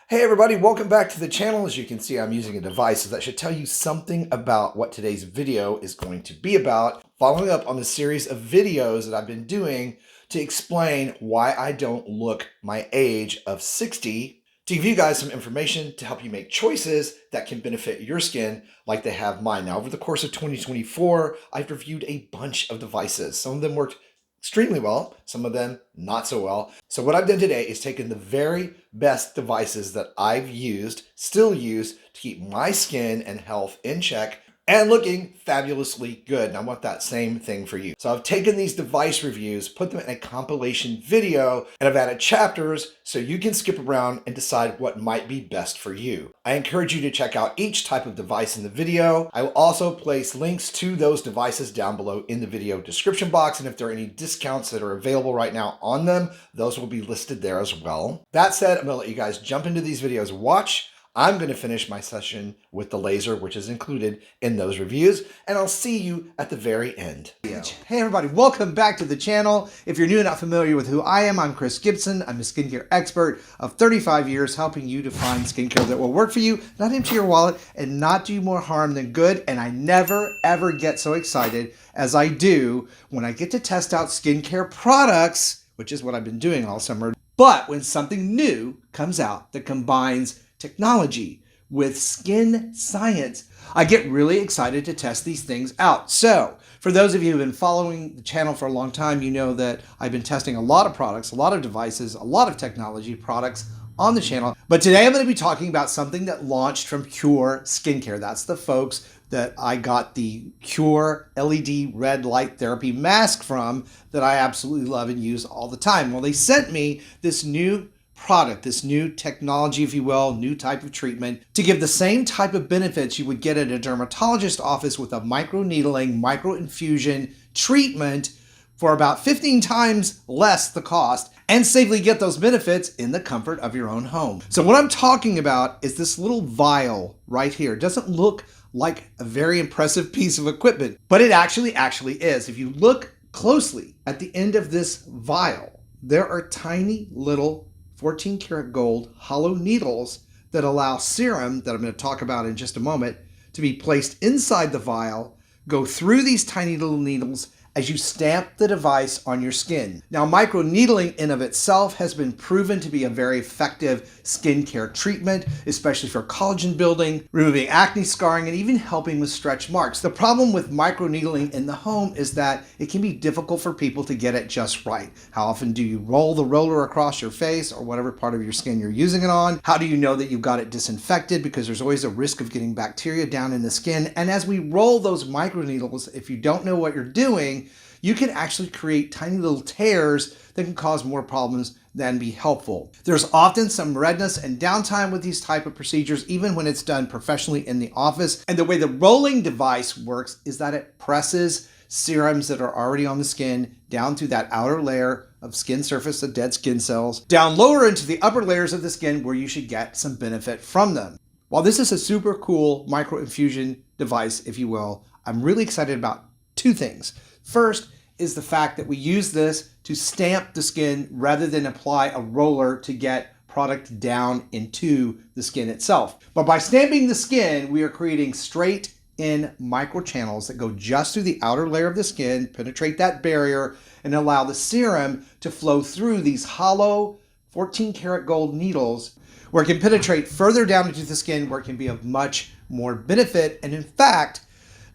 Hey everybody, welcome back to the channel. As you can see, I'm using a device that should tell you something about what today's video is going to be about, following up on the series of videos that I've been doing to explain why I don't look my age of 60, to give you guys some information to help you make choices that can benefit your skin like they have mine. Now, over the course of 2024, I've reviewed a bunch of devices. Some of them worked extremely well, some of them not so well. So what I've done today is taken the very best devices that I've used, still use, to keep my skin and health in check and looking fabulously good. And I want that same thing for you. So I've taken these device reviews, put them in a compilation video, and I've added chapters so you can skip around and decide what might be best for you. I encourage you to check out each type of device in the video. I will also place links to those devices down below in the video description box. And if there are any discounts that are available right now on them, those will be listed there as well. That said, I'm gonna let you guys jump into these videos, watch. I'm going to finish my session with the laser, which is included in those reviews, and I'll see you at the very end. Hey everybody, welcome back to the channel. If you're new and not familiar with who I am, I'm Chris Gibson. I'm a skincare expert of 35 years, helping you to find skincare that will work for you, not empty your wallet, and not do more harm than good. And I never, ever get so excited as I do when I get to test out skincare products, which is what I've been doing all summer. But when something new comes out that combines technology with skin science, I get really excited to test these things out. So for those of you who've been following the channel for a long time, you know that I've been testing a lot of products, a lot of devices, a lot of technology products on the channel. But today I'm going to be talking about something that launched from Qure Skincare. That's the folks that I got the Qure LED red light therapy mask from, that I absolutely love and use all the time. Well, they sent me this new product, this new technology, if you will, new type of treatment to give the same type of benefits you would get at a dermatologist office with a microneedling, microinfusion treatment for about 15 times less the cost, and safely get those benefits in the comfort of your own home. So what I'm talking about is this little vial right here. It doesn't look like a very impressive piece of equipment, but it actually is. If you look closely at the end of this vial, there are tiny little 14 karat gold hollow needles that allow serum, that I'm going to talk about in just a moment, to be placed inside the vial, go through these tiny little needles as you stamp the device on your skin. Now, microneedling in of itself has been proven to be a very effective skincare treatment, especially for collagen building, removing acne scarring, and even helping with stretch marks. The problem with microneedling in the home is that it can be difficult for people to get it just right. How often do you roll the roller across your face or whatever part of your skin you're using it on? How do you know that you've got it disinfected? Because there's always a risk of getting bacteria down in the skin. And as we roll those microneedles, if you don't know what you're doing, you can actually create tiny little tears that can cause more problems than be helpful. There's often some redness and downtime with these type of procedures, even when it's done professionally in the office. And the way the rolling device works is that it presses serums that are already on the skin down through that outer layer of skin surface, the dead skin cells, down lower into the upper layers of the skin where you should get some benefit from them. While this is a super cool microinfusion device, if you will, I'm really excited about two things. First is the fact that we use this to stamp the skin rather than apply a roller to get product down into the skin itself. But by stamping the skin, we are creating straight in microchannels that go just through the outer layer of the skin, penetrate that barrier, and allow the serum to flow through these hollow 14 karat gold needles, where it can penetrate further down into the skin, where it can be of much more benefit. And in fact,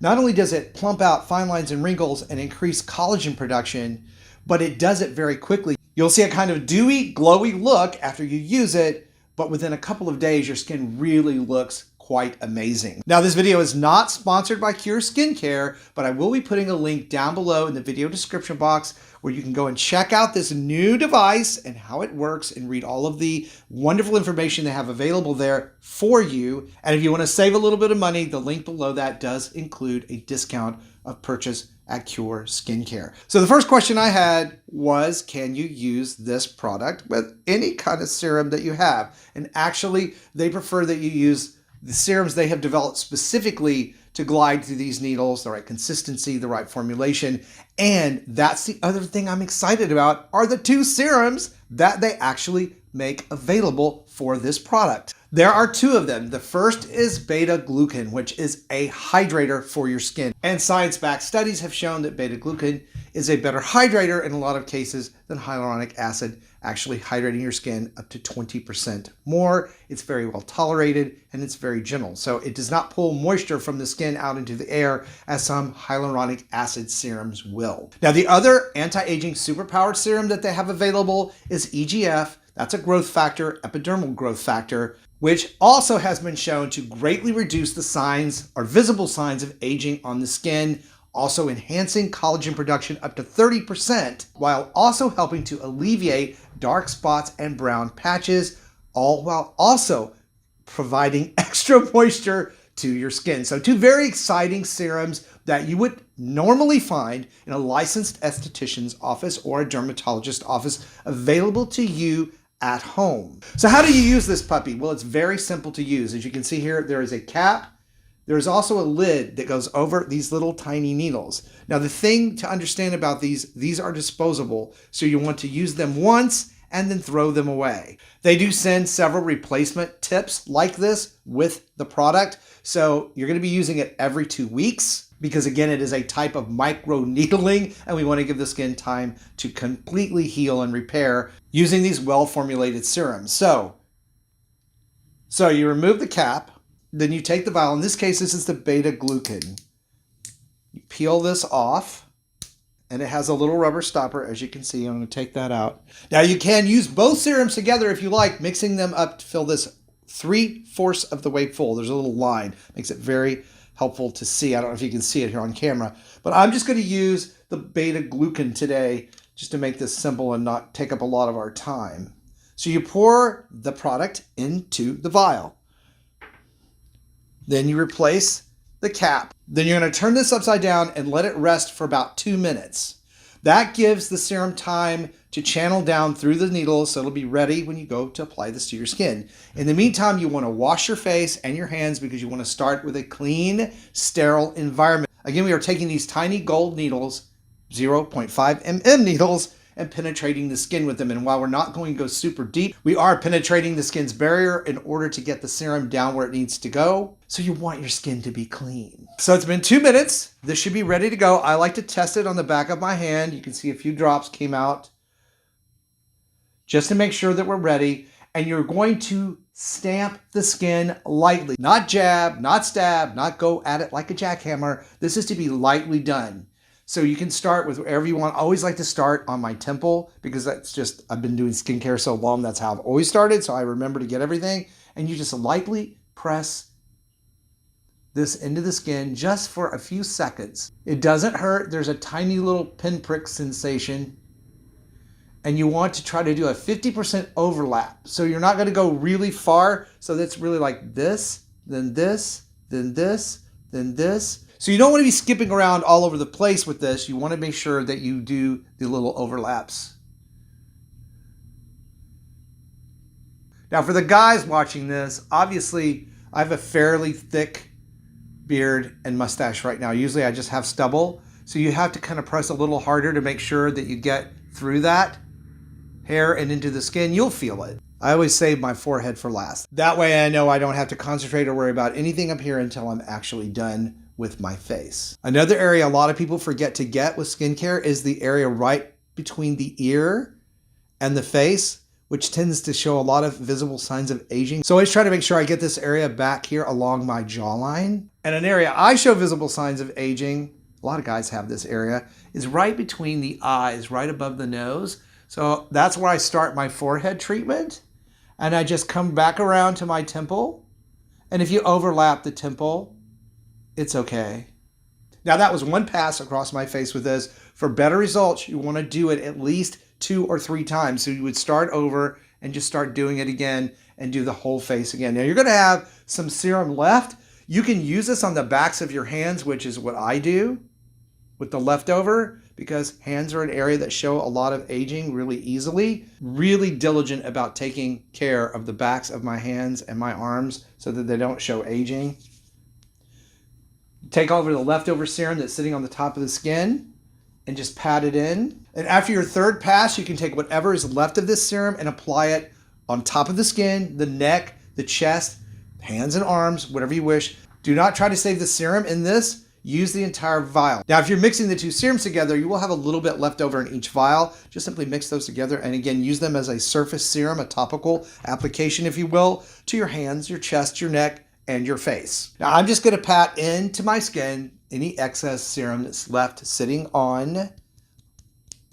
not only does it plump out fine lines and wrinkles and increase collagen production, but it does it very quickly. You'll see a kind of dewy, glowy look after you use it, but within a couple of days, your skin really looks quite amazing. Now, this video is not sponsored by Qure Skincare, but I will be putting a link down below in the video description box where you can go and check out this new device and how it works and read all of the wonderful information they have available there for you. And if you want to save a little bit of money, the link below that does include a discount of purchase at Qure Skincare. So the first question I had was, can you use this product with any kind of serum that you have? And actually, they prefer that you use the serums they have developed specifically to glide through these needles, the right consistency, the right formulation. And that's the other thing I'm excited about, are the two serums that they actually make available for this product. There are two of them. The first is beta-glucan, which is a hydrator for your skin. And science-backed studies have shown that beta-glucan is a better hydrator in a lot of cases than hyaluronic acid, actually hydrating your skin up to 20% more. It's very well tolerated and it's very gentle. So it does not pull moisture from the skin out into the air as some hyaluronic acid serums will. Now, the other anti-aging superpowered serum that they have available is EGF. That's a growth factor, epidermal growth factor, which also has been shown to greatly reduce the signs or visible signs of aging on the skin, also enhancing collagen production up to 30%, while also helping to alleviate dark spots and brown patches, all while also providing extra moisture to your skin. So two very exciting serums that you would normally find in a licensed esthetician's office or a dermatologist office, available to you at home. So how do you use this puppy? Well, it's very simple to use. As you can see here, there is a cap. There's also a lid that goes over these little tiny needles. Now, the thing to understand about these are disposable, so you want to use them once and then throw them away. They do send several replacement tips like this with the product, so you're going to be using it every 2 weeks, because again, it is a type of micro needling, and we want to give the skin time to completely heal and repair using these well-formulated serums. So you remove the cap, then you take the vial. In this case, this is the beta-glucan. You peel this off, and it has a little rubber stopper, as you can see. I'm going to take that out. Now, you can use both serums together if you like, mixing them up to fill this 3/4 of the way full. There's a little line. Makes it very helpful to see. I don't know if you can see it here on camera, but I'm just going to use the beta-glucan today just to make this simple and not take up a lot of our time. So you pour the product into the vial. Then you replace the cap. Then you're going to turn this upside down and let it rest for about 2 minutes. That gives the serum time to channel down through the needles, so it'll be ready when you go to apply this to your skin. In the meantime, you want to wash your face and your hands, because you want to start with a clean, sterile environment. Again, we are taking these tiny gold needles, 0.5 mm needles, and penetrating the skin with them. And while we're not going to go super deep, we are penetrating the skin's barrier in order to get the serum down where it needs to go. So you want your skin to be clean. So it's been 2 minutes. This should be ready to go. I like to test it on the back of my hand. You can see a few drops came out just to make sure that we're ready. And you're going to stamp the skin lightly, not jab, not stab, not go at it like a jackhammer. This is to be lightly done. So you can start with wherever you want. I always like to start on my temple, because that's just, I've been doing skincare so long, that's how I've always started. So I remember to get everything. And you just lightly press this into the skin just for a few seconds. It doesn't hurt. There's a tiny little pinprick sensation. And you want to try to do a 50% overlap. So you're not going to go really far. So that's really like this, then this, then this, then this. So you don't want to be skipping around all over the place with this. You want to make sure that you do the little overlaps. Now, for the guys watching this, obviously I have a fairly thick beard and mustache right now. Usually I just have stubble. So you have to kind of press a little harder to make sure that you get through that hair and into the skin. You'll feel it. I always save my forehead for last. That way I know I don't have to concentrate or worry about anything up here until I'm actually done with my face. Another area a lot of people forget to get with skincare is the area right between the ear and the face, which tends to show a lot of visible signs of aging. So I always try to make sure I get this area back here along my jawline. And an area I show visible signs of aging, a lot of guys have this area, is right between the eyes, right above the nose. So that's where I start my forehead treatment. And I just come back around to my temple. And if you overlap the temple, it's okay. Now, that was one pass across my face with this. For better results, you want to do it at least 2 or 3 times. So you would start over and just start doing it again and do the whole face again. Now, you're going to have some serum left. You can use this on the backs of your hands, which is what I do with the leftover, because hands are an area that show a lot of aging really easily. Really diligent about taking care of the backs of my hands and my arms so that they don't show aging. Take over the leftover serum that's sitting on the top of the skin and just pat it in. And after your third pass, you can take whatever is left of this serum and apply it on top of the skin, the neck, the chest, hands and arms, whatever you wish. Do not try to save the serum in this. Use the entire vial. Now, if you're mixing the two serums together, you will have a little bit left over in each vial. Just simply mix those together and again, use them as a surface serum, a topical application, if you will, to your hands, your chest, your neck, and your face. Now, I'm just gonna pat into my skin any excess serum that's left sitting on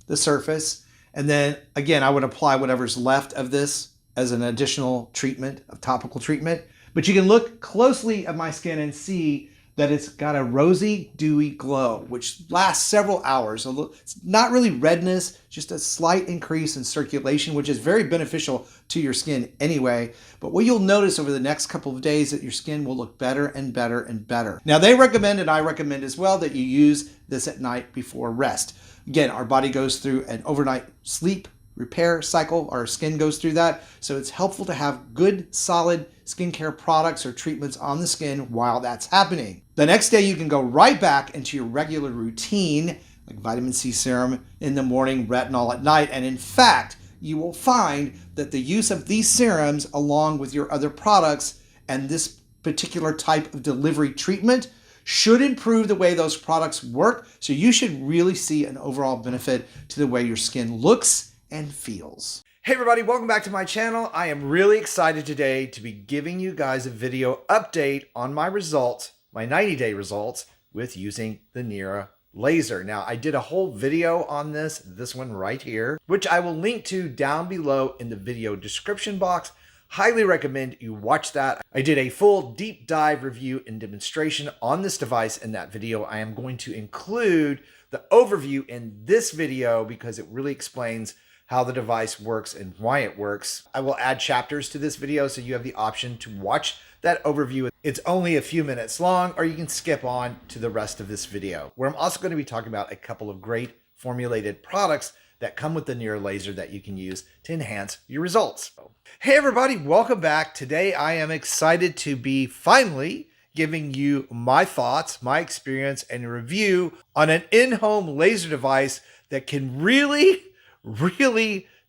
the surface. And then again, I would apply whatever's left of this as an additional treatment, of topical treatment. But you can look closely at my skin and see that it's got a rosy, dewy glow, which lasts several hours. It's not really redness, just a slight increase in circulation, which is very beneficial to your skin anyway. But what you'll notice over the next couple of days that your skin will look better and better and better. Now they recommend, and I recommend as well, that you use this at night before rest. Again, our body goes through an overnight sleep repair cycle. Our skin goes through that. So it's helpful to have good, solid skincare products or treatments on the skin while that's happening. The next day, you can go right back into your regular routine, like vitamin C serum in the morning, retinol at night. And in fact, you will find that the use of these serums along with your other products and this particular type of delivery treatment should improve the way those products work. So you should really see an overall benefit to the way your skin looks and feels. Hey everybody, welcome back to my channel. I am really excited today to be giving you guys a video update on my results, my 90-day results with using the Nira laser. Now, I did a whole video on this one right here, which I will link to down below in the video description box. Highly recommend you watch that. I did a full deep dive review and demonstration on this device in that video. I am going to include the overview in this video because it really explains how the device works and why it works. I will add chapters to this video so you have the option to watch that overview. It's only a few minutes long, or you can skip on to the rest of this video, where I'm also going to be talking about a couple of great formulated products that come with the Nira laser that you can use to enhance your results. Hey everybody, welcome back. Today I am excited to be finally giving you my thoughts, my experience, and review on an in-home laser device that can really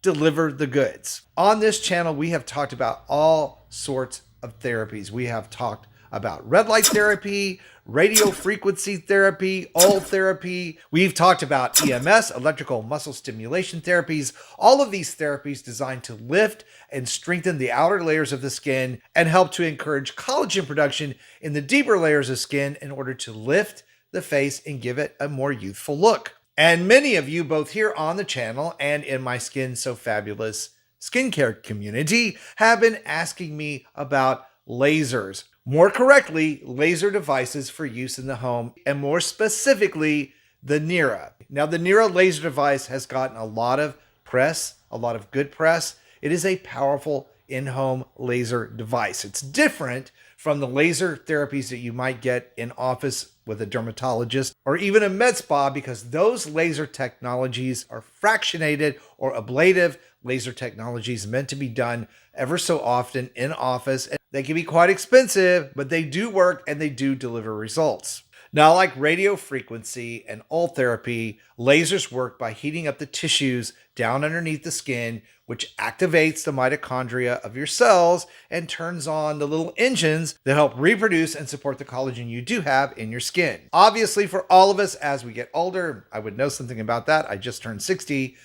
deliver the goods. On this channel, we have talked about all sorts of therapies. We have talked about red light therapy, radio frequency therapy, all therapy. We've talked about EMS, electrical muscle stimulation therapies, all of these therapies designed to lift and strengthen the outer layers of the skin and help to encourage collagen production in the deeper layers of skin in order to lift the face and give it a more youthful look. And many of you, both here on the channel and in my Skin So Fabulous skincare community, have been asking me about lasers. More correctly, laser devices for use in the home, and more specifically, the Nira. Now, the Nira laser device has gotten a lot of press, a lot of good press. It is a powerful in-home laser device. It's different from the laser therapies that you might get in office with a dermatologist or even a med spa, because those laser technologies are fractionated or ablative laser technologies meant to be done ever so often in office. And they can be quite expensive, but they do work and they do deliver results. Now, like radio frequency and all therapy, lasers work by heating up the tissues down underneath the skin, which activates the mitochondria of your cells and turns on the little engines that help reproduce and support the collagen you do have in your skin. Obviously, for all of us as we get older, I would know something about that. I just turned 60.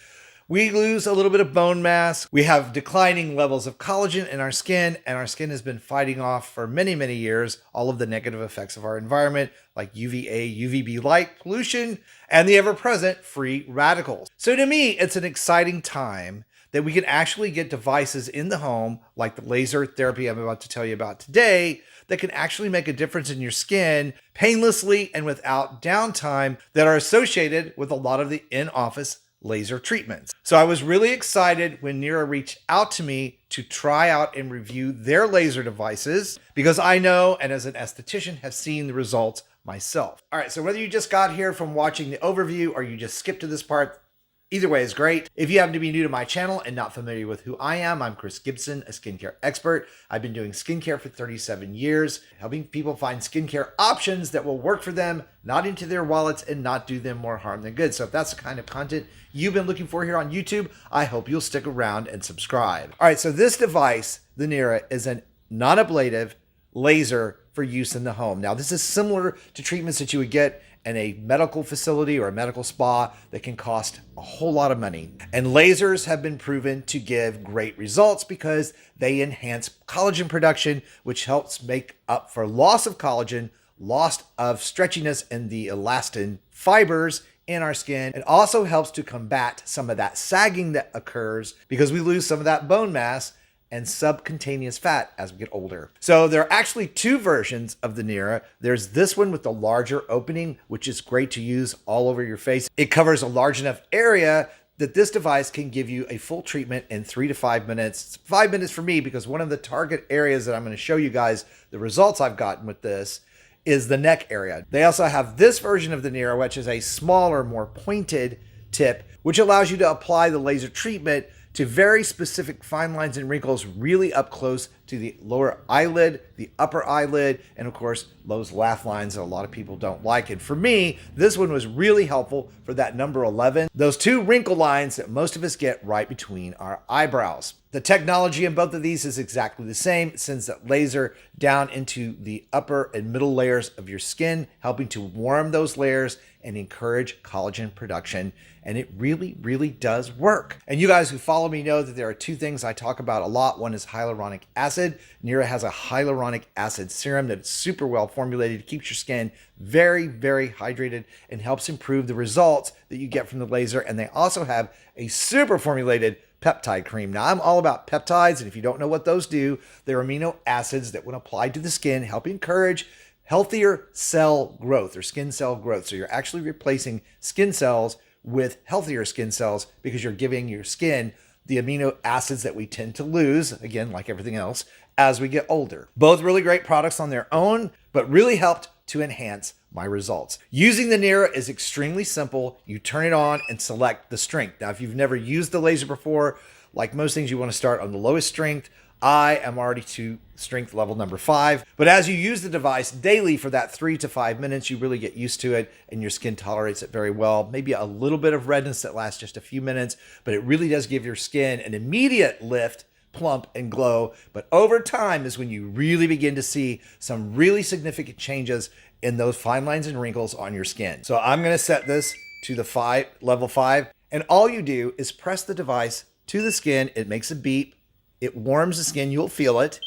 We lose a little bit of bone mass. We have declining levels of collagen in our skin, and our skin has been fighting off for many, many years all of the negative effects of our environment, like UVA, UVB light, pollution, and the ever-present free radicals. So to me, it's an exciting time that we can actually get devices in the home, like the laser therapy I'm about to tell you about today, that can actually make a difference in your skin painlessly and without downtime that are associated with a lot of the in-office laser treatments. So I was really excited when Nira reached out to me to try out and review their laser devices, because I know, and as an esthetician, have seen the results myself. All right, so whether you just got here from watching the overview or you just skipped to this part, Either way is great. If you happen to be new to my channel and not familiar with who I am, I'm Chris Gibson, a skincare expert. I've been doing skincare for 37 years, helping people find skincare options that will work for them, not into their wallets, and not do them more harm than good. So if that's the kind of content you've been looking for here on YouTube, I hope you'll stick around and subscribe. All right, so this device, the Nira, is a non-ablative laser for use in the home. Now, this is similar to treatments that you would get in a medical facility or a medical spa that can cost a whole lot of money. And lasers have been proven to give great results because they enhance collagen production, which helps make up for loss of collagen, loss of stretchiness in the elastin fibers in our skin. It also helps to combat some of that sagging that occurs because we lose some of that bone mass and subcutaneous fat as we get older. So there are actually two versions of the Nira. There's this one with the larger opening, which is great to use all over your face. It covers a large enough area that this device can give you a full treatment in 3 to 5 minutes. It's 5 minutes for me because one of the target areas that I'm going to show you guys the results I've gotten with this is the neck area. They also have this version of the Nira, which is a smaller, more pointed tip, which allows you to apply the laser treatment to very specific fine lines and wrinkles really up close to the lower eyelid, the upper eyelid, and of course, those laugh lines that a lot of people don't like. And for me, this one was really helpful for that number 11, those two wrinkle lines that most of us get right between our eyebrows. The technology in both of these is exactly the same. It sends that laser down into the upper and middle layers of your skin, helping to warm those layers and encourage collagen production. And it really, really does work. And you guys who follow me know that there are two things I talk about a lot. One is hyaluronic acid. Nira has a hyaluronic acid serum that's super well formulated, keeps your skin very, very hydrated, and helps improve the results that you get from the laser. And they also have a super formulated peptide cream. Now, I'm all about peptides, and if you don't know what those do, they're amino acids that when applied to the skin help encourage healthier cell growth or skin cell growth. So you're actually replacing skin cells with healthier skin cells because you're giving your skin the amino acids that we tend to lose, again, like everything else, as we get older. Both really great products on their own, but really helped to enhance my results. Using the Nira is extremely simple. You turn it on and select the strength. Now, if you've never used the laser before, like most things, you want to start on the lowest strength. I am already to strength level number 5. But as you use the device daily for that 3 to 5 minutes, you really get used to it and your skin tolerates it very well. Maybe a little bit of redness that lasts just a few minutes, but it really does give your skin an immediate lift, plump, and glow. But over time is when you really begin to see some really significant changes in those fine lines and wrinkles on your skin. So I'm going to set this to the level 5. And all you do is press the device to the skin. It makes a beep. It warms the skin. You'll feel it.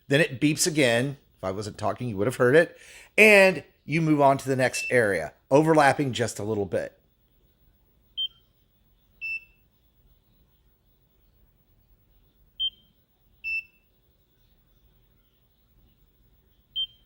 Then it beeps again. If I wasn't talking, you would have heard it. And you move on to the next area, overlapping just a little bit.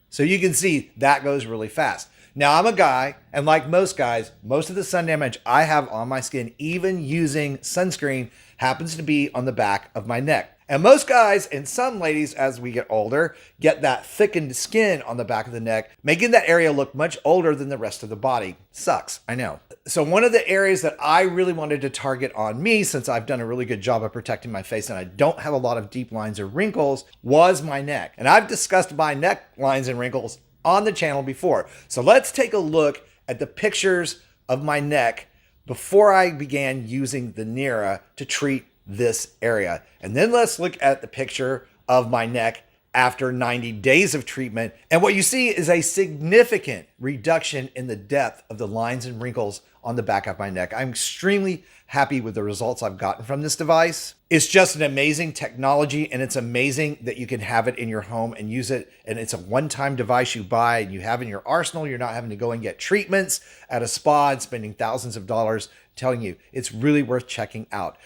So you can see that goes really fast. Now, I'm a guy, and like most guys, most of the sun damage I have on my skin, even using sunscreen, happens to be on the back of my neck. And most guys and some ladies, as we get older, get that thickened skin on the back of the neck, making that area look much older than the rest of the body. Sucks, I know. So one of the areas that I really wanted to target on me, since I've done a really good job of protecting my face and I don't have a lot of deep lines or wrinkles, was my neck. And I've discussed my neck lines and wrinkles on the channel before. So let's take a look at the pictures of my neck before I began using the Nira to treat this area. And then let's look at the picture of my neck after 90 days of treatment. And what you see is a significant reduction in the depth of the lines and wrinkles on the back of my neck. I'm extremely happy with the results I've gotten from this device. It's just an amazing technology, and it's amazing that you can have it in your home and use it. And it's a one-time device you buy and you have in your arsenal. You're not having to go and get treatments at a spa and spending thousands of dollars. I'm telling you, it's really worth checking out.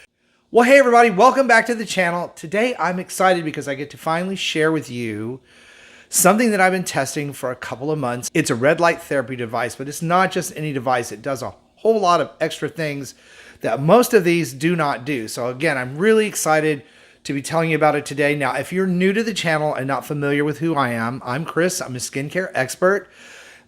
Well, hey everybody, welcome back to the channel. Today I'm excited because I get to finally share with you something that I've been testing for a couple of months. It's a red light therapy device, but it's not just any device. It does a whole lot of extra things that most of these do not do. So again, I'm really excited to be telling you about it today. Now, if you're new to the channel and not familiar with who I am, I'm Chris. I'm a skincare expert.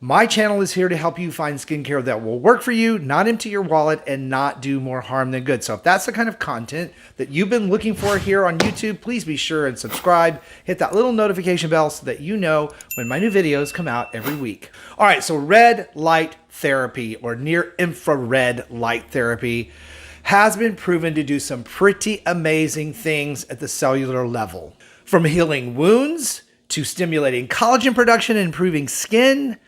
My channel is here to help you find skincare that will work for you, not empty your wallet, and not do more harm than good. So if that's the kind of content that you've been looking for here on YouTube, please be sure and subscribe. Hit that little notification bell so that you know when my new videos come out every week. All right, so red light therapy or near infrared light therapy has been proven to do some pretty amazing things at the cellular level. From healing wounds, to stimulating collagen production and improving skin,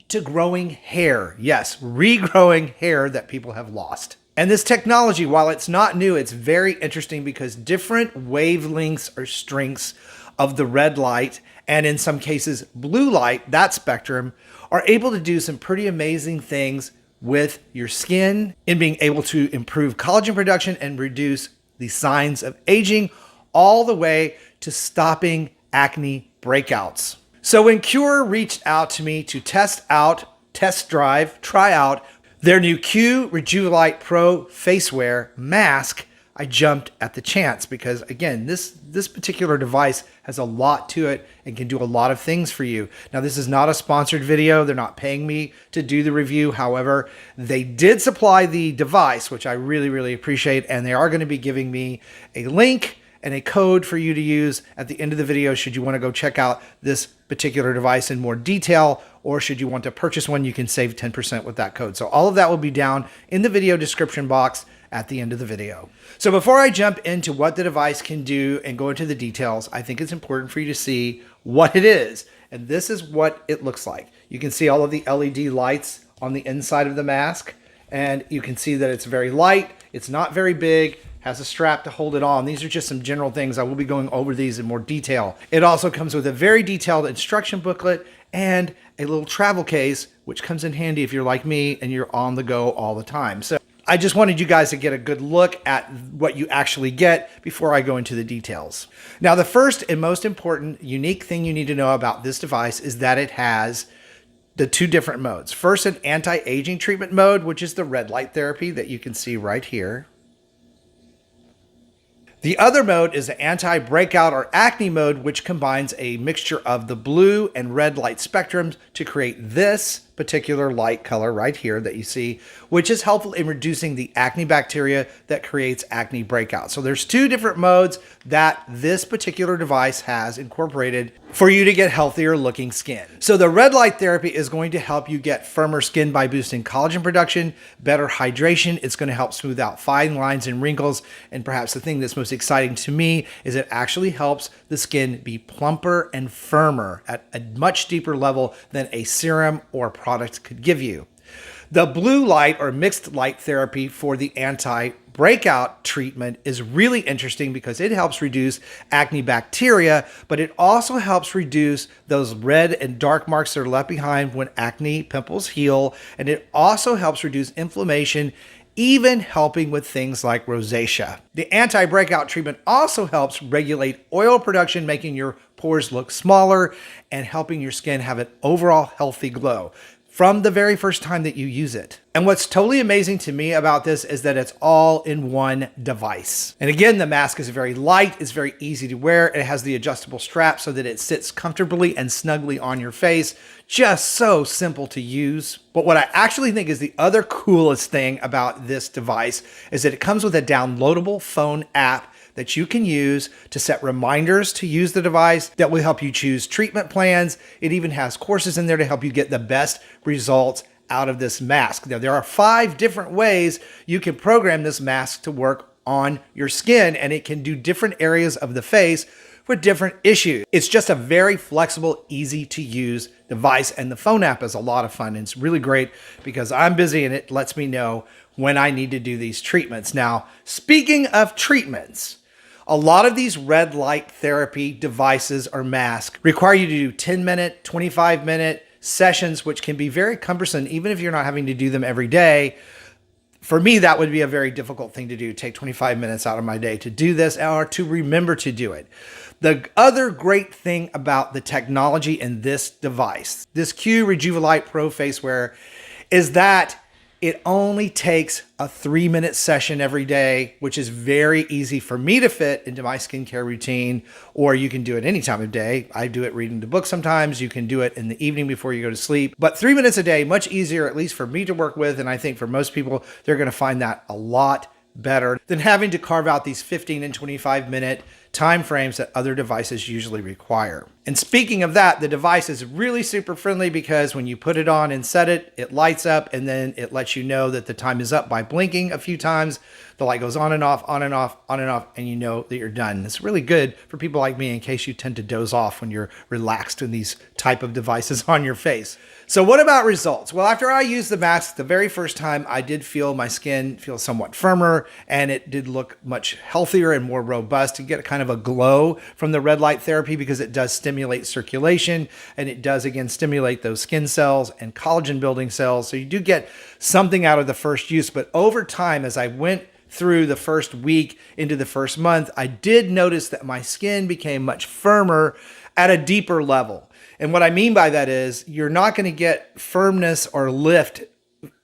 to growing hair. Yes, regrowing hair that people have lost. And this technology, while it's not new, it's very interesting because different wavelengths or strengths of the red light, and in some cases blue light, that spectrum, are able to do some pretty amazing things with your skin in being able to improve collagen production and reduce the signs of aging, all the way to stopping acne breakouts. So when Qure reached out to me to try out their new Qure Rejuvelight Pro Facewear Mask, I jumped at the chance because, again, this particular device has a lot to it and can do a lot of things for you. Now, this is not a sponsored video. They're not paying me to do the review. However, they did supply the device, which I really, really appreciate, and they are going to be giving me a link and a code for you to use at the end of the video should you want to go check out this particular device in more detail, or should you want to purchase one, you can save 10% with that code. So all of that will be down in the video description box at the end of the video. So before I jump into what the device can do and go into the details, I think it's important for you to see what it is. And this is what it looks like. You can see all of the LED lights on the inside of the mask, and you can see that it's very light. It's not very big. Has a strap to hold it on. These are just some general things. I will be going over these in more detail. It also comes with a very detailed instruction booklet and a little travel case, which comes in handy if you're like me and you're on the go all the time. So I just wanted you guys to get a good look at what you actually get before I go into the details. Now, the first and most important unique thing you need to know about this device is that it has the two different modes. First, an anti-aging treatment mode, which is the red light therapy that you can see right here. The other mode is the anti-breakout or acne mode, which combines a mixture of the blue and red light spectrums to create this particular light color right here that you see, which is helpful in reducing the acne bacteria that creates acne breakout. So there's two different modes that this particular device has incorporated for you to get healthier looking skin. So the red light therapy is going to help you get firmer skin by boosting collagen production, better hydration. It's going to help smooth out fine lines and wrinkles. And perhaps the thing that's most exciting to me is it actually helps the skin be plumper and firmer at a much deeper level than a serum or product could give you. The blue light or mixed light therapy for the anti-breakout treatment is really interesting because it helps reduce acne bacteria, but it also helps reduce those red and dark marks that are left behind when acne pimples heal, and it also helps reduce inflammation, even helping with things like rosacea. The anti-breakout treatment also helps regulate oil production, making your pores look smaller and helping your skin have an overall healthy glow from the very first time that you use it. And what's totally amazing to me about this is that it's all in one device. And again, the mask is very light, it's very easy to wear. It has the adjustable strap so that it sits comfortably and snugly on your face. Just so simple to use. But what I actually think is the other coolest thing about this device is that it comes with a downloadable phone app that you can use to set reminders to use the device that will help you choose treatment plans. It even has courses in there to help you get the best results out of this mask. Now, there are 5 different ways you can program this mask to work on your skin, and it can do different areas of the face for different issues. It's just a very flexible, easy to use device, and the phone app is a lot of fun. And it's really great because I'm busy and it lets me know when I need to do these treatments. Now, speaking of treatments, a lot of these red light therapy devices or masks require you to do 10-minute, 25-minute sessions, which can be very cumbersome, even if you're not having to do them every day. For me, that would be a very difficult thing to do, take 25 minutes out of my day to do this or to remember to do it. The other great thing about the technology in this device, this Qure Rejuvelight Pro Facewear, is that It only takes a 3-minute session every day, which is very easy for me to fit into my skincare routine, or you can do it any time of day. I do it reading the book sometimes. You can do it in the evening before you go to sleep. But 3 minutes a day, much easier, at least for me to work with. And I think for most people, they're going to find that a lot better than having to carve out these 15 and 25-minute time frames that other devices usually require. And speaking of that, the device is really super friendly because when you put it on and set it, it lights up and then it lets you know that the time is up by blinking a few times. The light goes on and off, on and off, on and off, and you know that you're done. It's really good for people like me in case you tend to doze off when you're relaxed in these type of devices on your face. So what about results? Well, after I used the mask the very first time, I did feel my skin feel somewhat firmer and it did look much healthier and more robust. You get kind of a glow from the red light therapy because it does stimulate circulation and it does again stimulate those skin cells and collagen building cells. So you do get something out of the first use, but over time as I went through the first week into the first month, I did notice that my skin became much firmer at a deeper level. And what I mean by that is you're not going to get firmness or lift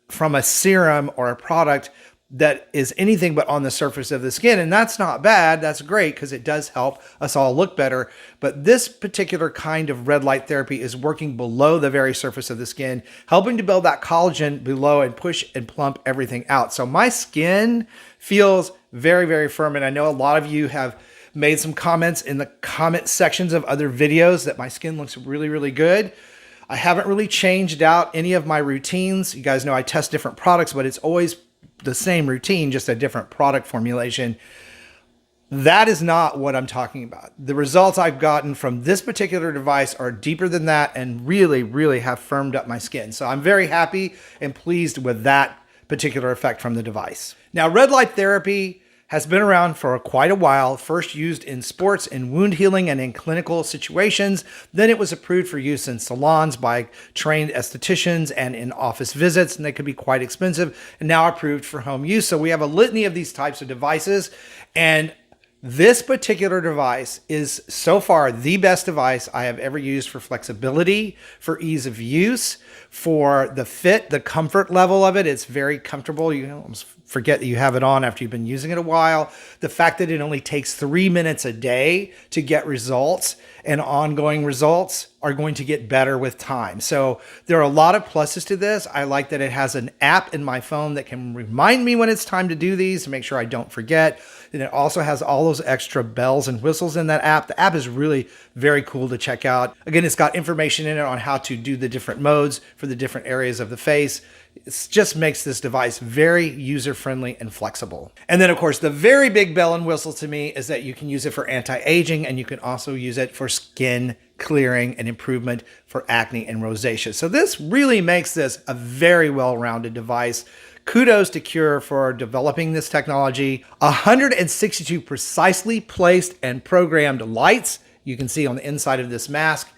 from a serum or a product that is anything but on the surface of the skin. And that's not bad. That's great because it does help us all look better. But this particular kind of red light therapy is working below the very surface of the skin, helping to build that collagen below and push and plump everything out. So my skin feels very, very firm. And I know a lot of you have made some comments in the comment sections of other videos that my skin looks really, really good. I haven't really changed out any of my routines. You guys know I test different products, but it's always the same routine, just a different product formulation. That is not what I'm talking about. The results I've gotten from this particular device are deeper than that and really, really have firmed up my skin. So I'm very happy and pleased with that particular effect from the device. Now, red light therapy has been around for quite a while, first used in sports and wound healing and in clinical situations. Then it was approved for use in salons by trained estheticians and in office visits, and they could be quite expensive, and now approved for home use. So we have a litany of these types of devices, and this particular device is so far the best device I have ever used for flexibility, for ease of use, for the fit, the comfort level of it. It's very comfortable. You almost forget that you have it on after you've been using it a while. The fact that it only takes 3 minutes a day to get results and ongoing results are going to get better with time. So there are a lot of pluses to this. I like that it has an app in my phone that can remind me when it's time to do these to make sure I don't forget. And it also has all those extra bells and whistles in that app. The app is really very cool to check out. Again, it's got information in it on how to do the different modes for the different areas of the face. It just makes this device very user-friendly and flexible. And then, of course, the very big bell and whistle to me is that you can use it for anti-aging and you can also use it for skin clearing and improvement for acne and rosacea. So this really makes this a very well-rounded device. Kudos to Qure for developing this technology. 162 precisely placed and programmed lights you can see on the inside of this mask.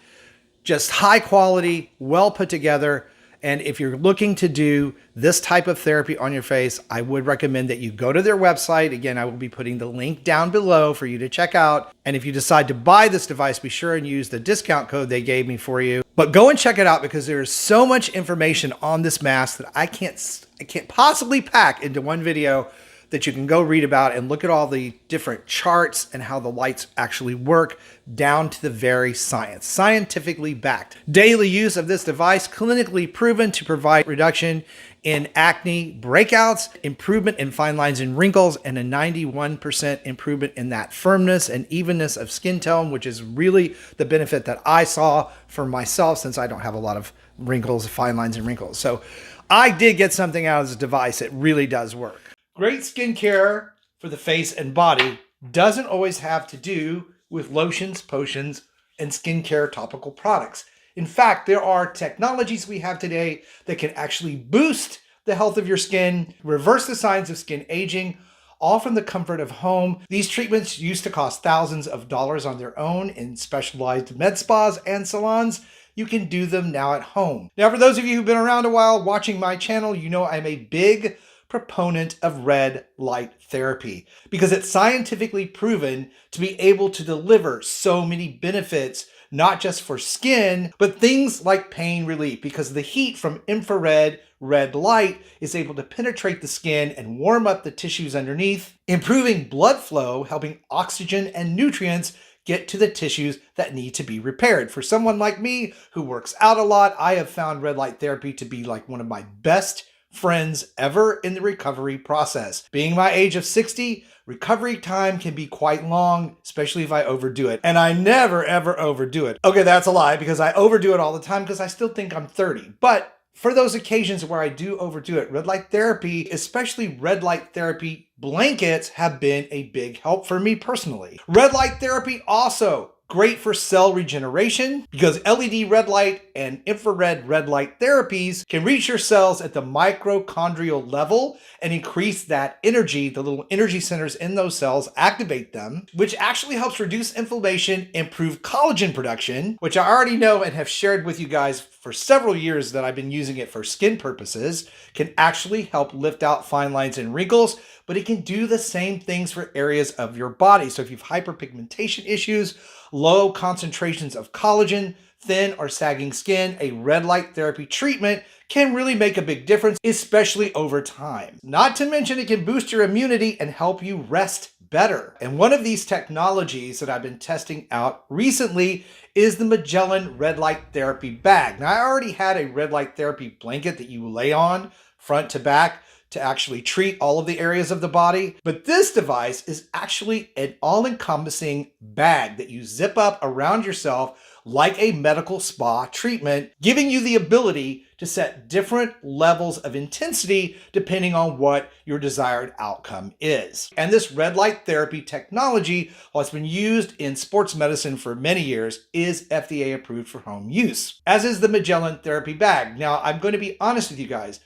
Just high quality, well put together. And if you're looking to do this type of therapy on your face, I would recommend that you go to their website. Again, I will be putting the link down below for you to check out. And if you decide to buy this device, be sure and use the discount code they gave me for you. But go and check it out because there is so much information on this mask that I can't possibly pack into one video that you can go read about and look at all the different charts and how the lights actually work down to the very science, scientifically backed. Daily use of this device, clinically proven to provide reduction in acne breakouts, improvement in fine lines and wrinkles, and a 91% improvement in that firmness and evenness of skin tone, which is really the benefit that I saw for myself since I don't have a lot of wrinkles, fine lines and wrinkles. So I did get something out of this device. It really does work. Great skincare for the face and body doesn't always have to do with lotions, potions, and skincare topical products. In fact, there are technologies we have today that can actually boost the health of your skin, reverse the signs of skin aging, all from the comfort of home. These treatments used to cost thousands of dollars on their own in specialized med spas and salons. You can do them now at home. Now, for those of you who've been around a while watching my channel, you know I'm a big proponent of red light therapy because it's scientifically proven to be able to deliver so many benefits not just for skin, but things like pain relief, because the heat from infrared red light is able to penetrate the skin and warm up the tissues underneath, improving blood flow, helping oxygen and nutrients get to the tissues that need to be repaired. For someone like me who works out a lot, I have found red light therapy to be like one of my best friends ever in the recovery process. Being my age of 60, recovery time can be quite long, especially if I overdo it. And I never, ever overdo it. Okay, that's a lie, because I overdo it all the time because I still think I'm 30. But for those occasions where I do overdo it, red light therapy, especially red light therapy blankets, have been a big help for me personally. Red light therapy also great for cell regeneration, because LED red light and infrared red light therapies can reach your cells at the mitochondrial level and increase that energy. The little energy centers in those cells activate them, which actually helps reduce inflammation, improve collagen production, which I already know and have shared with you guys for several years that I've been using it for skin purposes, can actually help lift out fine lines and wrinkles, but it can do the same things for areas of your body. So if you have hyperpigmentation issues, low concentrations of collagen, thin or sagging skin, a red light therapy treatment can really make a big difference, especially over time. Not to mention it can boost your immunity and help you rest better. And one of these technologies that I've been testing out recently is the Megelin red light therapy bag. Now, I already had a red light therapy blanket that you lay on front to back to actually treat all of the areas of the body. But this device is actually an all-encompassing bag that you zip up around yourself like a medical spa treatment, giving you the ability to set different levels of intensity depending on what your desired outcome is. And this red light therapy technology, while it's been used in sports medicine for many years, is FDA approved for home use, as is the Megelin therapy bag. Now, I'm going to be honest with you guys.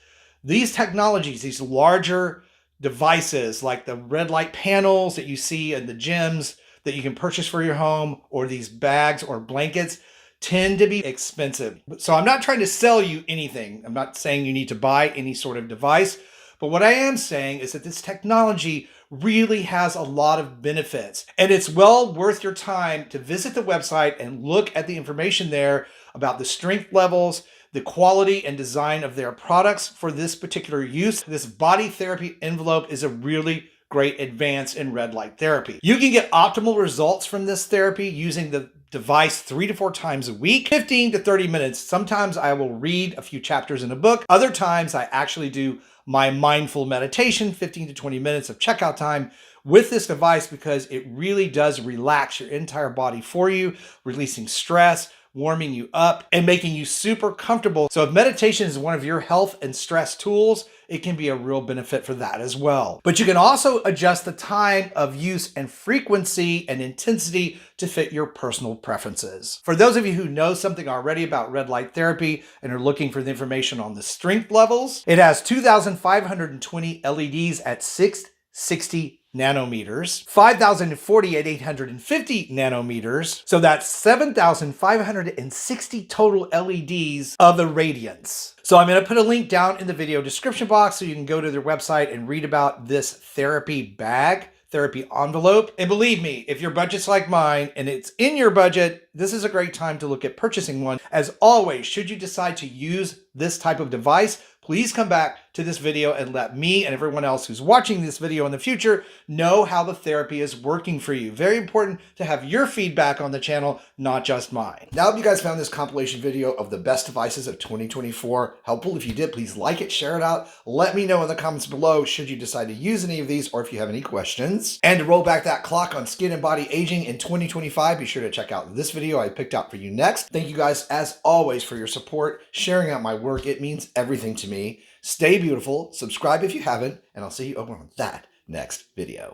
These technologies, these larger devices like the red light panels that you see in the gyms that you can purchase for your home, or these bags or blankets, tend to be expensive. So I'm not trying to sell you anything. I'm not saying you need to buy any sort of device, but what I am saying is that this technology really has a lot of benefits, and it's well worth your time to visit the website and look at the information there about the strength levels, the quality and design of their products for this particular use. This body therapy envelope is a really great advance in red light therapy. You can get optimal results from this therapy using the device 3 to 4 times a week, 15 to 30 minutes. Sometimes I will read a few chapters in a book. Other times I actually do my mindful meditation, 15 to 20 minutes of checkout time with this device, because it really does relax your entire body for you, releasing stress, warming you up, and making you super comfortable. So if meditation is one of your health and stress tools, it can be a real benefit for that as well. But you can also adjust the time of use and frequency and intensity to fit your personal preferences. For those of you who know something already about red light therapy and are looking for the information on the strength levels, it has 2,520 LEDs at 660 nanometers, 5,040 at 850 nanometers. So that's 7,560 total LEDs of the radiance. So I'm going to put a link down in the video description box so you can go to their website and read about this therapy bag, therapy envelope. And believe me, if your budget's like mine and it's in your budget, this is a great time to look at purchasing one. As always, should you decide to use this type of device, please come back to this video and let me and everyone else who's watching this video in the future know how the therapy is working for you. Very important to have your feedback on the channel, not just mine. Now, if you guys found this compilation video of the best devices of 2024 helpful, if you did, please like it, share it out. Let me know in the comments below should you decide to use any of these, or if you have any questions. And to roll back that clock on skin and body aging in 2025, be sure to check out this video I picked out for you next. Thank you guys, as always, for your support, sharing out my work. It means everything to me. Stay beautiful, subscribe if you haven't, and I'll see you over on that next video.